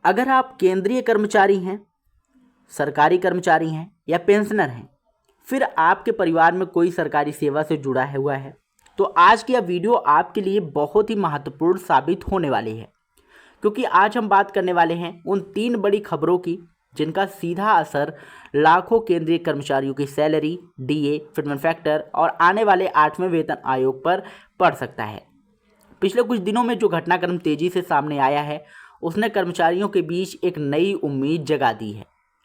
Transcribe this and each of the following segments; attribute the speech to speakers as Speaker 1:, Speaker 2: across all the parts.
Speaker 1: अगर आप केंद्रीय कर्मचारी हैं, सरकारी कर्मचारी हैं या पेंशनर हैं, फिर आपके परिवार में कोई सरकारी सेवा से जुड़ा हुआ है, तो आज की यह वीडियो आपके लिए बहुत ही महत्वपूर्ण साबित होने वाली है, क्योंकि आज हम बात करने वाले हैं उन 3 बड़ी खबरों की जिनका सीधा असर लाखों केंद्रीय कर्मचारियों की सैलरी, डीए, फिटमेंट फैक्टर और आने वाले 8वें वेतन आयोग पर पड़ सकता है। पिछले कुछ दिनों में जो घटनाक्रम तेजी से सामने आया है, उसने कर्मचारियों के बीच एक नई उम्मीद जगा दी है।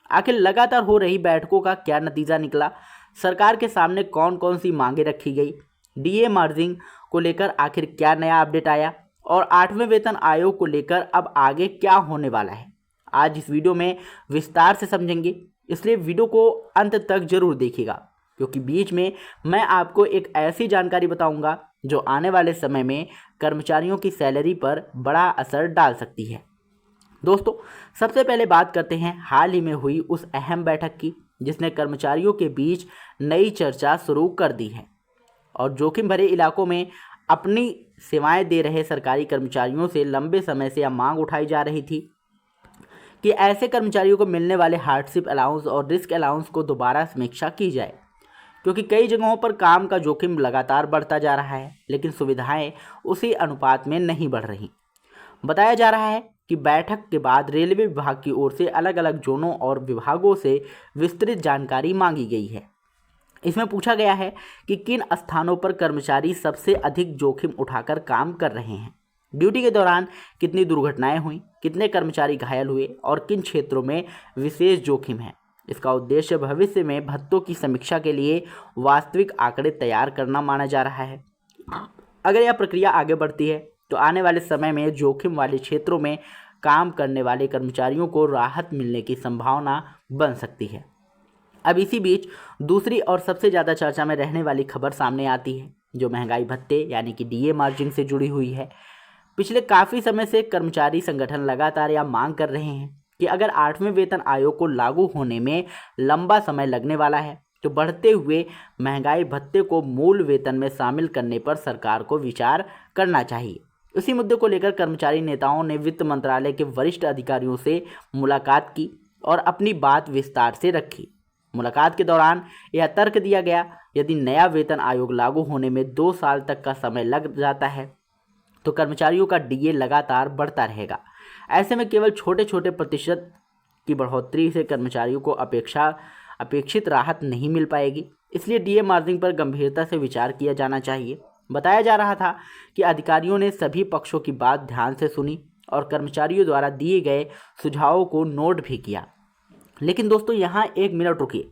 Speaker 1: आखिर लगातार हो रही बैठकों का क्या नतीजा निकला, सरकार के सामने कौन कौन सी मांगें रखी गई, डीए मर्जिंग को लेकर आखिर क्या नया अपडेट आया और 8वें वेतन आयोग को लेकर अब आगे क्या होने वाला है, आज इस वीडियो में विस्तार से समझेंगे। इसलिए वीडियो को अंत तक जरूर देखिएगा, क्योंकि बीच में मैं आपको एक ऐसी जानकारी बताऊंगा जो आने वाले समय में कर्मचारियों की सैलरी पर बड़ा असर डाल सकती है। दोस्तों, सबसे पहले बात करते हैं हाल ही में हुई उस अहम बैठक की जिसने कर्मचारियों के बीच नई चर्चा शुरू कर दी है और जोखिम भरे इलाकों में अपनी सेवाएं दे रहे सरकारी कर्मचारियों से लंबे समय से यह मांग उठाई जा रही थी कि ऐसे कर्मचारियों को मिलने वाले हार्डशिप अलाउंस और रिस्क अलाउंस को दोबारा समीक्षा की जाए, क्योंकि कई जगहों पर काम का जोखिम लगातार बढ़ता जा रहा है लेकिन सुविधाएं उसी अनुपात में नहीं बढ़ रही। बताया जा रहा है कि बैठक के बाद रेलवे विभाग की ओर से अलग अलग जोनों और विभागों से विस्तृत जानकारी मांगी गई है। इसमें पूछा गया है कि किन स्थानों पर कर्मचारी सबसे अधिक जोखिम उठाकर काम कर रहे हैं, ड्यूटी के दौरान कितनी दुर्घटनाएं हुई, कितने कर्मचारी घायल हुए और किन क्षेत्रों में विशेष जोखिम है। इसका उद्देश्य भविष्य में भत्तों की समीक्षा के लिए वास्तविक आंकड़े तैयार करना माना जा रहा है। अगर यह प्रक्रिया आगे बढ़ती है तो आने वाले समय में जोखिम वाले क्षेत्रों में काम करने वाले कर्मचारियों को राहत मिलने की संभावना बन सकती है। अब इसी बीच दूसरी और सबसे ज़्यादा चर्चा में रहने वाली खबर सामने आती है, जो महंगाई भत्ते यानी कि डीए मार्जिन से जुड़ी हुई है। पिछले काफ़ी समय से कर्मचारी संगठन लगातार यह मांग कर रहे हैं कि अगर 8वें वेतन आयोग को लागू होने में लंबा समय लगने वाला है तो बढ़ते हुए महंगाई भत्ते को मूल वेतन में शामिल करने पर सरकार को विचार करना चाहिए। इसी मुद्दे को लेकर कर्मचारी नेताओं ने वित्त मंत्रालय के वरिष्ठ अधिकारियों से मुलाकात की और अपनी बात विस्तार से रखी। मुलाकात के दौरान यह तर्क दिया गया, यदि नया वेतन आयोग लागू होने में 2 साल तक का समय लग जाता है तो कर्मचारियों का डीए लगातार बढ़ता रहेगा। ऐसे में केवल छोटे छोटे प्रतिशत की बढ़ोतरी से कर्मचारियों को अपेक्षित राहत नहीं मिल पाएगी। इसलिए डीए मार्जिन पर गंभीरता से विचार किया जाना चाहिए। बताया जा रहा था कि अधिकारियों ने सभी पक्षों की बात ध्यान से सुनी और कर्मचारियों द्वारा दिए गए सुझावों को नोट भी किया। लेकिन दोस्तों, यहाँ 1 मिनट रुकिए,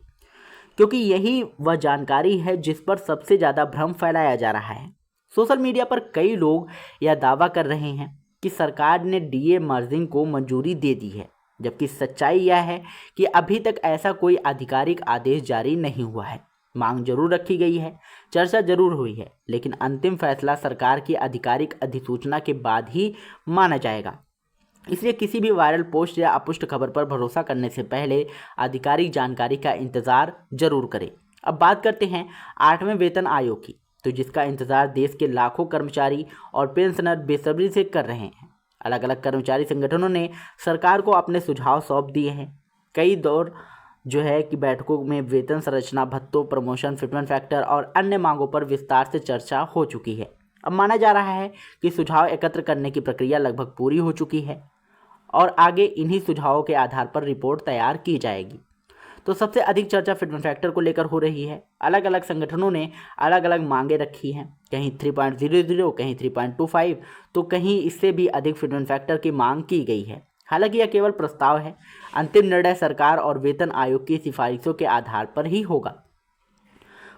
Speaker 1: क्योंकि यही वह जानकारी है जिस पर सबसे ज़्यादा भ्रम फैलाया जा रहा है। सोशल मीडिया पर कई लोग यह दावा कर रहे हैं कि सरकार ने डीए मर्जिंग को मंजूरी दे दी है, जबकि सच्चाई यह है कि अभी तक ऐसा कोई आधिकारिक आदेश जारी नहीं हुआ है। मांग जरूर रखी गई है, चर्चा जरूर हुई है, लेकिन अंतिम फैसला सरकार की आधिकारिक अधिसूचना के बाद ही माना जाएगा। इसलिए किसी भी वायरल पोस्ट या अपुष्ट खबर पर भरोसा करने से पहले आधिकारिक जानकारी का इंतजार जरूर करें। अब बात करते हैं 8वें वेतन आयोग की, तो जिसका इंतजार देश के लाखों कर्मचारी और पेंशनर बेसब्री से कर रहे हैं। अलग अलग कर्मचारी संगठनों ने सरकार को अपने सुझाव सौंप दिए हैं। कई दौर जो है कि बैठकों में वेतन संरचना, भत्तों, प्रमोशन, फिटमेंट फैक्टर और अन्य मांगों पर विस्तार से चर्चा हो चुकी है। अब माना जा रहा है कि सुझाव एकत्र करने की प्रक्रिया लगभग पूरी हो चुकी है और आगे इन्हीं सुझावों के आधार पर रिपोर्ट तैयार की जाएगी। तो सबसे अधिक चर्चा फिटमेंट फैक्टर को लेकर हो रही है। अलग अलग संगठनों ने अलग अलग मांगे रखी हैं, कहीं 3.00, कहीं 3.25, तो कहीं इससे भी अधिक फिटमेंट फैक्टर की मांग की गई है। हालांकि यह केवल प्रस्ताव है, अंतिम निर्णय सरकार और वेतन आयोग की सिफारिशों के आधार पर ही होगा।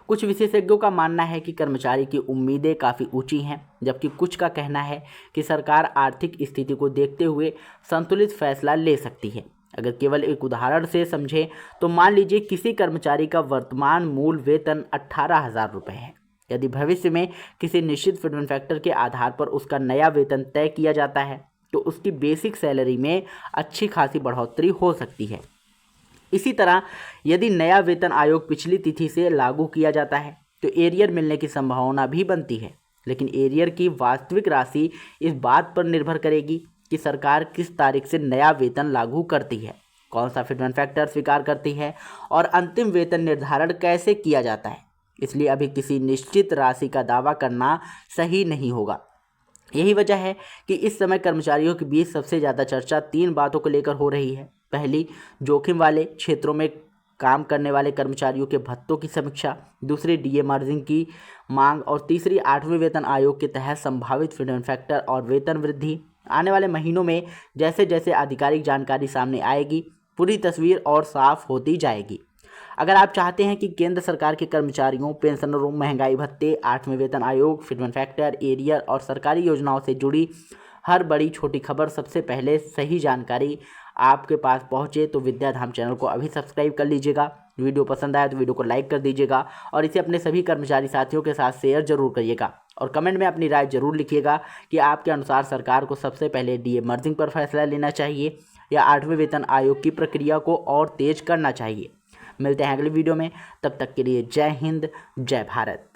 Speaker 1: कुछ विशेषज्ञों का मानना है कि कर्मचारी की उम्मीदें काफ़ी ऊंची हैं, जबकि कुछ का कहना है कि सरकार आर्थिक स्थिति को देखते हुए संतुलित फैसला ले सकती है। अगर केवल एक उदाहरण से समझें तो मान लीजिए किसी कर्मचारी का वर्तमान मूल वेतन 18,000 रुपये है। यदि भविष्य में किसी निश्चित फिटमेंट फैक्टर के आधार पर उसका नया वेतन तय किया जाता है तो उसकी बेसिक सैलरी में अच्छी खासी बढ़ोतरी हो सकती है। इसी तरह यदि नया वेतन आयोग पिछली तिथि से लागू किया जाता है तो एरियर मिलने की संभावना भी बनती है, लेकिन एरियर की वास्तविक राशि इस बात पर निर्भर करेगी कि सरकार किस तारीख से नया वेतन लागू करती है, कौन सा फिटमेंट फैक्टर स्वीकार करती है और अंतिम वेतन निर्धारण कैसे किया जाता है। इसलिए अभी किसी निश्चित राशि का दावा करना सही नहीं होगा। यही वजह है कि इस समय कर्मचारियों के बीच सबसे ज़्यादा चर्चा 3 बातों को लेकर हो रही है। पहली, जोखिम वाले क्षेत्रों में काम करने वाले कर्मचारियों के भत्तों की समीक्षा, दूसरी डीमर्जिंग की मांग और तीसरी 8वें वेतन आयोग के तहत संभावित फिटमेंट फैक्टर और वेतन वृद्धि। आने वाले महीनों में जैसे जैसे आधिकारिक जानकारी सामने आएगी पूरी तस्वीर और साफ होती जाएगी। अगर आप चाहते हैं कि केंद्र सरकार के कर्मचारियों, पेंशनरों, महंगाई भत्ते, 8वें वेतन आयोग, फिटमेंट फैक्टर, एरियर और सरकारी योजनाओं से जुड़ी हर बड़ी छोटी खबर सबसे पहले सही जानकारी आपके पास पहुंचे तो विद्याधाम चैनल को अभी सब्सक्राइब कर लीजिएगा। वीडियो पसंद आया तो वीडियो को लाइक कर दीजिएगा और इसे अपने सभी कर्मचारी साथियों के साथ शेयर जरूर करिएगा और कमेंट में अपनी राय जरूर लिखिएगा कि आपके अनुसार सरकार को सबसे पहले डीमर्जिंग पर फैसला लेना चाहिए या 8वें वेतन आयोग की प्रक्रिया को और तेज करना चाहिए। मिलते हैं अगली वीडियो में, तब तक के लिए जय हिंद, जय भारत।